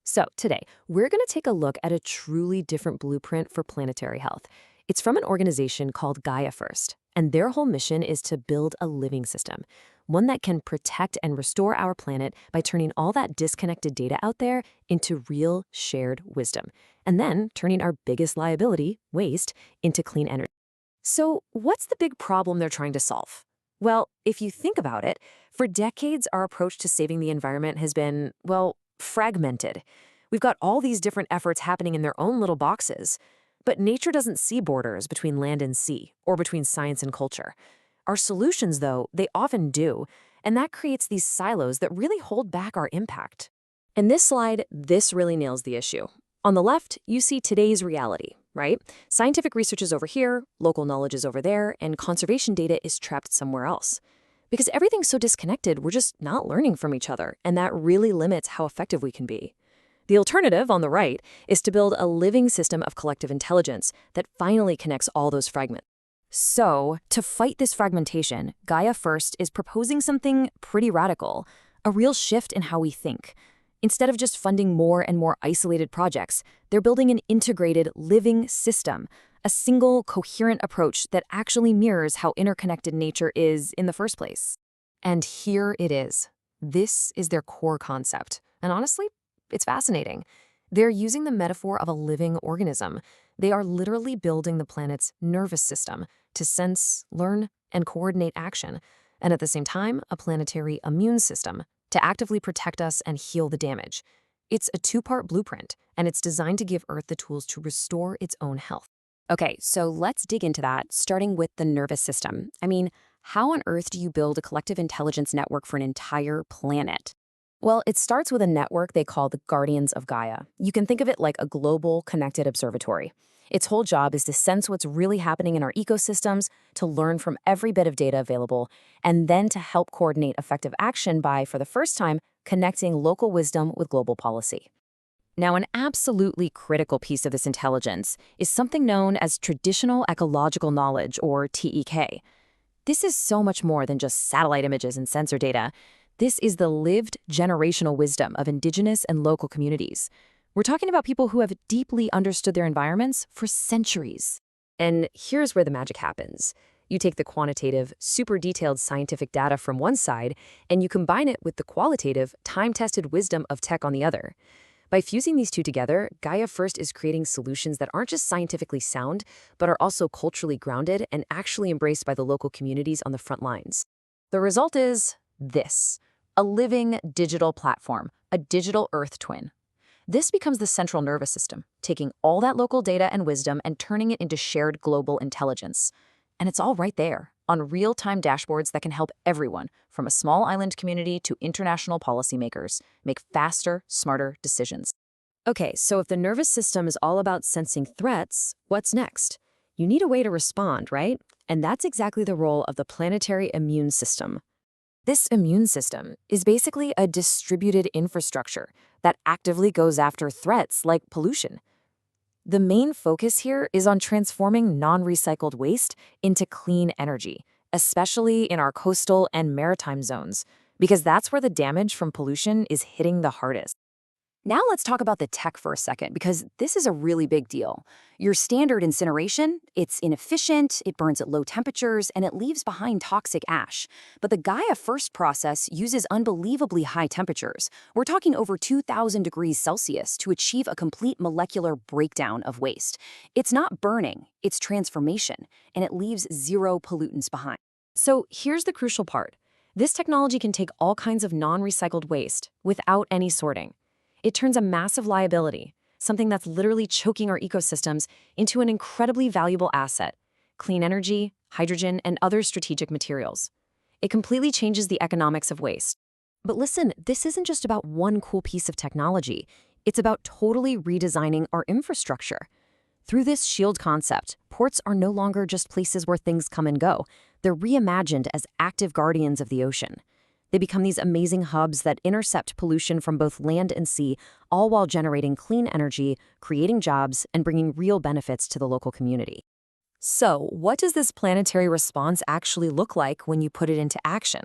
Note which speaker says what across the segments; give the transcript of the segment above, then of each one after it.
Speaker 1: So, today, we're going to take a look at a truly different blueprint for planetary health. It's from an organization called Gaia First, and their whole mission is to build a living system, one that can protect and restore our planet by turning all that disconnected data out there into real shared wisdom, and then turning our biggest liability, waste, into clean energy. So, what's the big problem they're trying to solve? Well, if you think about it, for decades, our approach to saving the environment has been, well, fragmented. We've got all these different efforts happening in their own little boxes. But nature doesn't see borders between land and sea, or between science and culture. Our solutions, though, they often do, and that creates these silos that really hold back our impact. In this slide, this really nails the issue. On the left, you see today's reality, right? Scientific research is over here, local knowledge is over there, and conservation data is trapped somewhere else. Because everything's so disconnected, we're just not learning from each other, and that really limits how effective we can be. The alternative, on the right, is to build a living system of collective intelligence that finally connects all those fragments. So, to fight this fragmentation, Gaia First is proposing something pretty radical, a real shift in how we think. Instead of just funding more and more isolated projects, they're building an integrated, living system, a single, coherent approach that actually mirrors how interconnected nature is in the first place. And here it is. This is their core concept. And honestly, it's fascinating. They're using the metaphor of a living organism. They are literally building the planet's nervous system to sense, learn, and coordinate action, and at the same time, a planetary immune system to actively protect us and heal the damage. It's a two-part blueprint, and it's designed to give Earth the tools to restore its own health. Okay, so let's dig into that, starting with the nervous system. I mean, how on earth do you build a collective intelligence network for an entire planet? Well, it starts with a network they call the Guardians of Gaia. You can think of it like a global connected observatory. Its whole job is to sense what's really happening in our ecosystems, to learn from every bit of data available, and then to help coordinate effective action by, for the first time, connecting local wisdom with global policy. Now, an absolutely critical piece of this intelligence is something known as traditional ecological knowledge, or TEK. This is so much more than just satellite images and sensor data. This is the lived generational wisdom of indigenous and local communities. We're talking about people who have deeply understood their environments for centuries. And here's where the magic happens. You take the quantitative, super detailed scientific data from one side, and you combine it with the qualitative, time-tested wisdom of tech on the other. By fusing these two together, Gaia First is creating solutions that aren't just scientifically sound, but are also culturally grounded and actually embraced by the local communities on the front lines. The result is this: a living digital platform, a digital Earth twin. This becomes the central nervous system, taking all that local data and wisdom and turning it into shared global intelligence. And it's all right there, on real-time dashboards that can help everyone, from a small island community to international policymakers, make faster, smarter decisions. Okay, so if the nervous system is all about sensing threats, what's next? You need a way to respond, right? And that's exactly the role of the planetary immune system. This immune system is basically a distributed infrastructure that actively goes after threats like pollution. The main focus here is on transforming non-recycled waste into clean energy, especially in our coastal and maritime zones, because that's where the damage from pollution is hitting the hardest. Now let's talk about the tech for a second, because this is a really big deal. Your standard incineration, it's inefficient, it burns at low temperatures, and it leaves behind toxic ash. But the Gaia First process uses unbelievably high temperatures. We're talking over 2,000 degrees Celsius to achieve a complete molecular breakdown of waste. It's not burning, it's transformation, and it leaves zero pollutants behind. So here's the crucial part. This technology can take all kinds of non-recycled waste without any sorting. It turns a massive liability, something that's literally choking our ecosystems, into an incredibly valuable asset: clean energy, hydrogen, and other strategic materials. It completely changes the economics of waste. But listen, this isn't just about one cool piece of technology. It's about totally redesigning our infrastructure. Through this shield concept, ports are no longer just places where things come and go. They're reimagined as active guardians of the ocean. They become these amazing hubs that intercept pollution from both land and sea, all while generating clean energy, creating jobs, and bringing real benefits to the local community. So, what does this planetary response actually look like when you put it into action?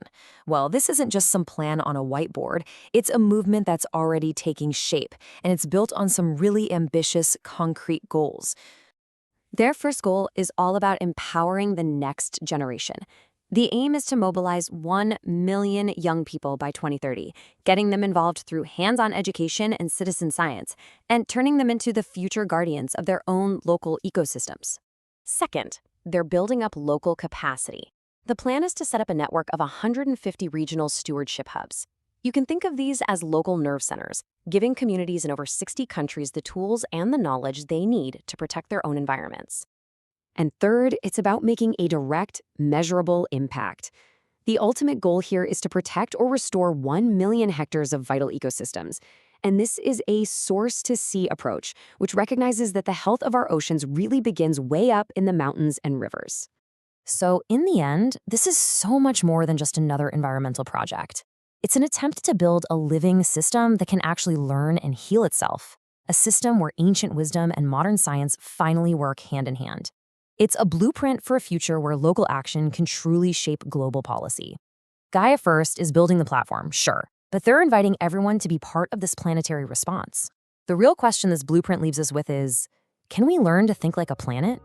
Speaker 1: Well, this isn't just some plan on a whiteboard. It's a movement that's already taking shape, and it's built on some really ambitious, concrete goals. Their first goal is all about empowering the next generation. The aim is to mobilize 1 million young people by 2030, getting them involved through hands-on education and citizen science, and turning them into the future guardians of their own local ecosystems. Second, they're building up local capacity. The plan is to set up a network of 150 regional stewardship hubs. You can think of these as local nerve centers, giving communities in over 60 countries the tools and the knowledge they need to protect their own environments. And third, it's about making a direct, measurable impact. The ultimate goal here is to protect or restore 1 million hectares of vital ecosystems. And this is a source-to-sea approach, which recognizes that the health of our oceans really begins way up in the mountains and rivers. So in the end, this is so much more than just another environmental project. It's an attempt to build a living system that can actually learn and heal itself, a system where ancient wisdom and modern science finally work hand in hand. It's a blueprint for a future where local action can truly shape global policy. Gaia First is building the platform, sure, but they're inviting everyone to be part of this planetary response. The real question this blueprint leaves us with is, can we learn to think like a planet?